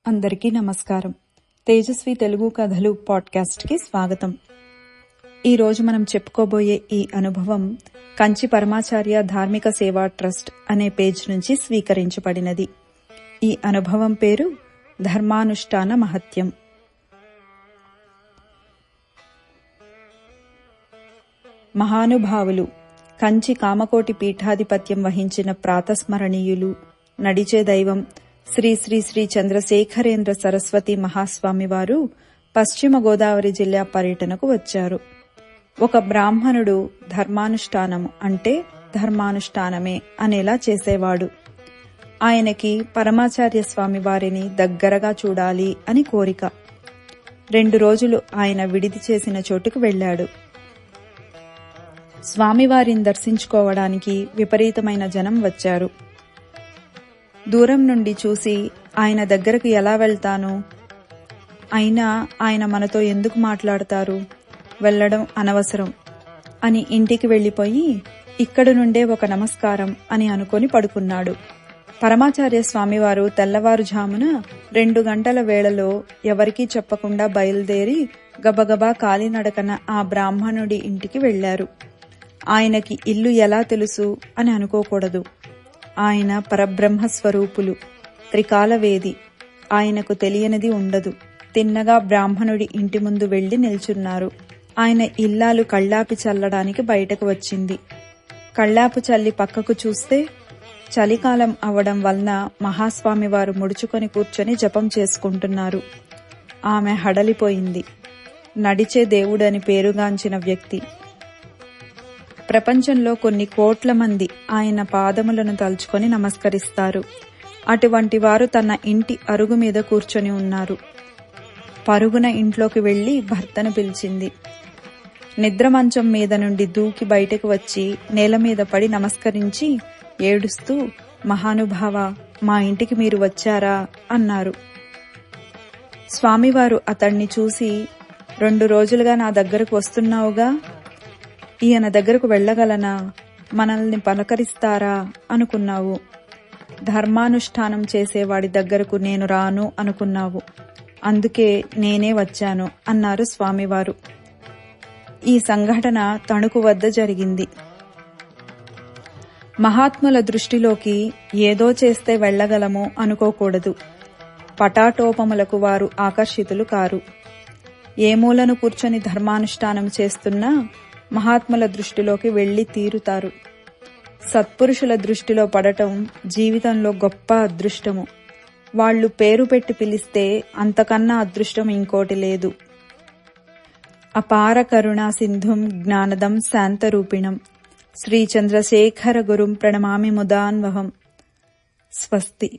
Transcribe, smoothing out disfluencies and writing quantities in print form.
అందరికీ నమస్కారం. తేజస్వి తెలుగు కథలు పాడ్కాస్ట్కి స్వాగతం. ఈరోజు మనం చెప్పుకోబోయే ఈ అనుభవం కంచి పరమాచార్య ధార్మిక సేవా ట్రస్ట్ అనే పేజ్ నుంచి స్వీకరించబడినది. ఈ అనుభవం పేరు ధర్మానుష్ఠాన మహత్యం. మహానుభావులు, కంచి కామకోటి పీఠాధిపత్యం వహించిన ప్రాతస్మరణీయులు, నడిచే దైవం శ్రీ శ్రీ శ్రీ చంద్రశేఖరేంద్ర సరస్వతి మహాస్వామి వారు పశ్చిమ గోదావరి జిల్లా పర్యటనకు వచ్చారు. ఒక బ్రాహ్మణుడు ధర్మానుష్ఠానము అంటే ధర్మానుష్ఠానమే అనేలా చేసేవాడు. ఆయనకి పరమాచార్య స్వామి వారిని దగ్గరగా చూడాలి అని కోరిక. 2 రోజులు ఆయన విడిది చేసిన చోటుకు వెళ్ళాడు. స్వామివారిని దర్శించుకోవడానికి విపరీతమైన జనం వచ్చారు. దూరం నుండి చూసి ఆయన దగ్గరకు ఎలా వెళ్తాను, అయినా ఆయన మనతో ఎందుకు మాట్లాడతారు, వెళ్లడం అనవసరం అని ఇంటికి వెళ్లిపోయి ఇక్కడి నుండే ఒక నమస్కారం అని అనుకొని పడుకున్నాడు. పరమాచార్య స్వామివారు తెల్లవారుజామున 2 గంటల వేళలో ఎవరికీ చెప్పకుండా బయలుదేరి గబగబా కాలినడకన ఆ బ్రాహ్మణుడి ఇంటికి వెళ్లారు. ఆయనకి ఇల్లు ఎలా తెలుసు అని అనుకోకూడదు. ఆయన పరబ్రహ్మస్వరూపులు, త్రికాలవేది. ఆయనకు తెలియనిది ఉండదు. తిన్నగా బ్రాహ్మణుడి ఇంటి ముందు వెళ్లి నిల్చున్నారు. ఆయన ఇల్లాలు కళ్ళాపి చల్లడానికి బయటకు వచ్చింది. కళ్ళాపు చల్లి పక్కకు చూస్తే చలికాలం అవడం వలన మహాస్వామివారు ముడుచుకొని కూర్చొని జపం చేసుకుంటున్నారు. ఆమె హడలిపోయింది. నడిచే దేవుడని పేరుగాంచిన వ్యక్తి. ప్రపంచంలో కొన్ని కోట్ల మంది ఆయన పాదములను తలుచుకొని నమస్కరిస్తారు. అటువంటి వారు తన ఇంటి అరుగు మీద కూర్చొని ఉన్నారు. పరుగున ఇంట్లోకి వెళ్లి భర్తను పిలిచింది. నిద్ర మంచం మీద నుండి దూకి బయటకు వచ్చి నేల మీద పడి నమస్కరించి ఏడుస్తూ, మహానుభావ, మా ఇంటికి మీరు వచ్చారా అన్నారు. స్వామివారు అతణ్ణి చూసి, 2 రోజులుగా నా దగ్గరకు వస్తున్నావుగా, ఈయన దగ్గరకు వెళ్ళగలనా, మనల్ని పలకరిస్తారా అనుకున్నావు. ధర్మానుష్ఠానం చేసేవాడి దగ్గరకు నేను రాను అనుకున్నావు. అందుకే నేనే వచ్చాను అన్నారు స్వామివారు. ఈ సంఘటన తణుకు వద్ద జరిగింది. మహాత్ముల దృష్టిలోకి ఏదో చేస్తే వెళ్ళగలము అనుకోకూడదు. పటాటోపములకు వారు ఆకర్షితులు కారు. ఏ మూలను కూర్చొని ధర్మానుష్ఠానం చేస్తున్నా మహాత్ముల దృష్టిలోకి వెళ్లి తీరుతారు. సత్పురుషుల దృష్టిలో పడటం జీవితంలో గొప్ప అదృష్టము. వాళ్లు పేరు పెట్టి పిలిస్తే అంతకన్నా అదృష్టం ఇంకోటి లేదు. అపార కరుణా సింధుం జ్ఞానదం శాంతరూపిణం శ్రీ చంద్రశేఖర గురుం ప్రణమామి ముదాన్వహం. స్వస్తి.